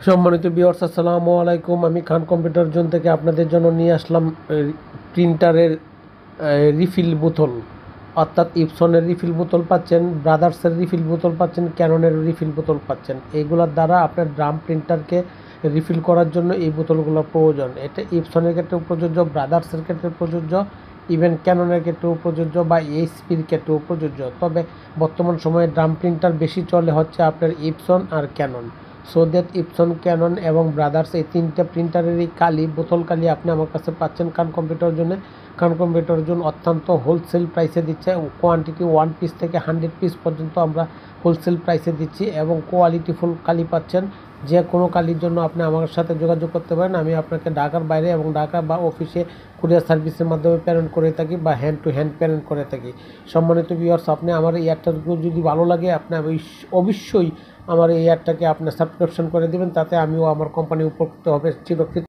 সম্মানিত ভিউয়ার্স, আসসালামু আলাইকুম। আমি খান কম্পিউটার জোন থেকে আপনাদের জন্য নিয়ে আসলাম প্রিন্টারের রিফিল বোতল। অর্থাৎ ইপসনের রিফিল বোতল পাচ্ছেন, ব্রাদার্সের রিফিল বোতল পাচ্ছেন, ক্যাননের রিফিল বোতল পাচ্ছেন। এইগুলোর দ্বারা আপনার ড্রাম প্রিন্টারকে রিফিল করার জন্য এই বোতলগুলো প্রয়োজন। এটা ইপসনের ক্ষেত্রেও প্রযোজ্য, ব্রাদার্সের ক্ষেত্রে প্রযোজ্য, ইভেন ক্যাননের ক্ষেত্রেও প্রযোজ্য বা এইচপির ক্ষেত্রেও প্রযোজ্য। তবে বর্তমান সময়ে ড্রাম প্রিন্টার বেশি চলে হচ্ছে আপনার ইপসন আর Canon. So that Epson, Canon এবং ব্রাদার্স এই তিনটা প্রিন্টারেরই কালি, বোতল কালি আপনি আমার কাছে পাচ্ছেন খান কম্পিউটার জন্য। খান কম্পিউটার জন্য অত্যন্ত হোলসেল প্রাইসে দিচ্ছে। কোয়ান্টিটি 1 পিস থেকে 100 পিস পর্যন্ত আমরা হোলসেল প্রাইসে দিচ্ছি এবং কোয়ালিটিফুল কালি পাচ্ছেন। যে কোনো কালির জন্য আপনি আমার সাথে যোগাযোগ করতে পারেন। আমি আপনাকে ঢাকার বাইরে এবং ঢাকা বা অফিসে কুরিয়ার সার্ভিসের মাধ্যমে প্রেরণ করে থাকি বা হ্যান্ড টু হ্যান্ড প্রেরণ করে থাকি। সম্মানিত ভিউয়ার্স, আপনি আমার এই অ্যাডটা যদি ভালো লাগে, আপনি অবশ্যই আমার এই অ্যাডটাকে আপনি সাবস্ক্রিপশন করে দেবেন। তাতে আমিও আমার কোম্পানি উপকৃত হবে, চিরকৃত